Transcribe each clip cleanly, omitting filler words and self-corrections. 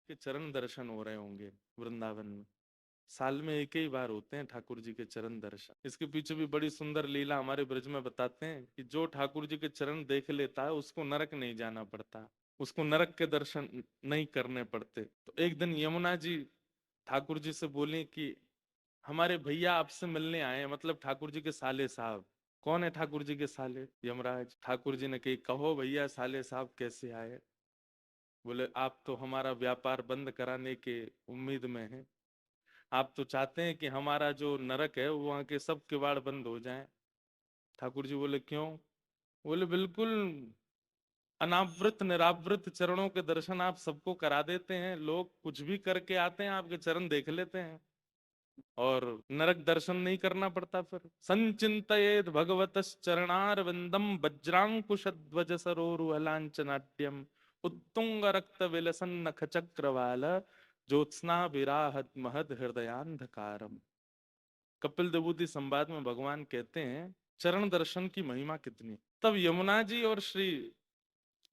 के चरण दर्शन हो रहे होंगे वृंदावन में। साल में एक ही बार होते हैं ठाकुर जी के चरण दर्शन। इसके पीछे भी बड़ी सुंदर लीला हमारे ब्रज में बताते हैं कि जो ठाकुर जी के चरण देख लेता है उसको नरक नहीं जाना पड़ता, उसको नरक के दर्शन नहीं करने पड़ते। तो एक दिन यमुना जी ठाकुर जी से बोले कि हमारे भैया आपसे मिलने आए हैं, मतलब ठाकुर जी के साले साहब। कौन है ठाकुर जी के साले? यमराज। ठाकुर जी ने कही कहो भैया साले साहब कैसे आए? बोले आप तो हमारा व्यापार बंद कराने के उम्मीद में हैं, आप तो चाहते हैं कि हमारा जो नरक है वो वहां के सब किवाड़ बंद हो जाएं। ठाकुर जी बोले क्यों? बोले बिल्कुल अनावृत निरावृत चरणों के दर्शन आप सबको करा देते हैं, लोग कुछ भी करके आते हैं आपके चरण देख लेते हैं और नरक दर्शन नहीं करना पड़ता। फिर संचिंतयेत भगवत चरणारविंदम वज्रांकुशध्वज सरोरुहलांचनाट्यम उत्तुंग रक्त विलसन नख चक्रवाल ज्योत्स्ना विराहत महद हृदयांधकारम। कपिल देवूति संवाद में भगवान कहते हैं चरण दर्शन की महिमा कितनी। तब यमुना जी और श्री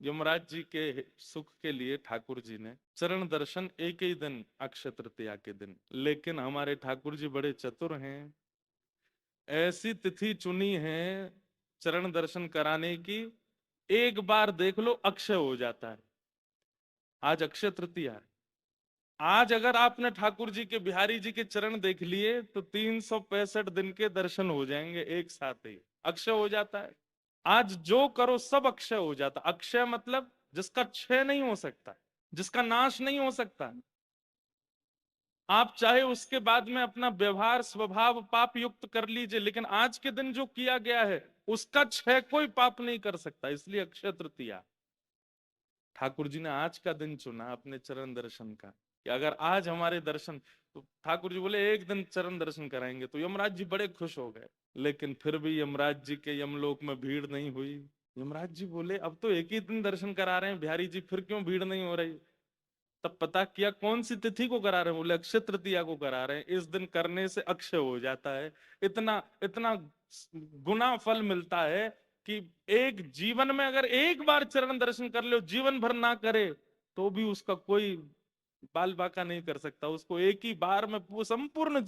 यमराज जी के सुख के लिए ठाकुर जी ने चरण दर्शन एक ही दिन अक्षय तृतीया के दिन। लेकिन हमारे ठाकुर जी बड़े चतुर हैं, ऐसी तिथि चुनी है चरण दर्शन कराने की, एक बार देख लो अक्षय हो जाता है। आज अक्षय तृतीया है, आज अगर आपने ठाकुर जी के बिहारी जी के चरण देख लिए तो 365 दिन के दर्शन हो जाएंगे एक साथ ही, अक्षय हो जाता है। आज जो करो सब अक्षय हो जाता। अक्षय मतलब जिसका क्षय नहीं हो सकता, जिसका नाश नहीं हो सकता। आप चाहे उसके बाद में अपना व्यवहार स्वभाव पाप युक्त कर लीजिए, लेकिन आज के दिन जो किया गया है उसका क्षय कोई पाप नहीं कर सकता। इसलिए अक्षय तृतीया ठाकुर जी ने आज का दिन चुना अपने चरण दर्शन का, कि अगर आज हमारे दर्शन, तो ठाकुर जी बोले एक दिन चरण दर्शन कराएंगे, तो यमराज जी बड़े खुश हो गए। लेकिन फिर भी यमराज जी के यमलोक में भीड़ नहीं हुई। यमराज जी बोले अब तो एक ही दिन दर्शन करा रहे हैं बिहारी जी, फिर क्यों भीड़ नहीं हो रही? तब पता किया कौन सी तिथि को करा रहे हैं, बोले अक्षय तृतीया को करा रहे हैं, इस दिन करने से अक्षय हो जाता है। इतना इतना गुना फल मिलता है कि एक जीवन में अगर एक बार चरण दर्शन कर लो, जीवन भर ना करे तो भी उसका कोई बाल बाका नहीं कर सकता। उसको एक ही बार में संपूर्ण जीवन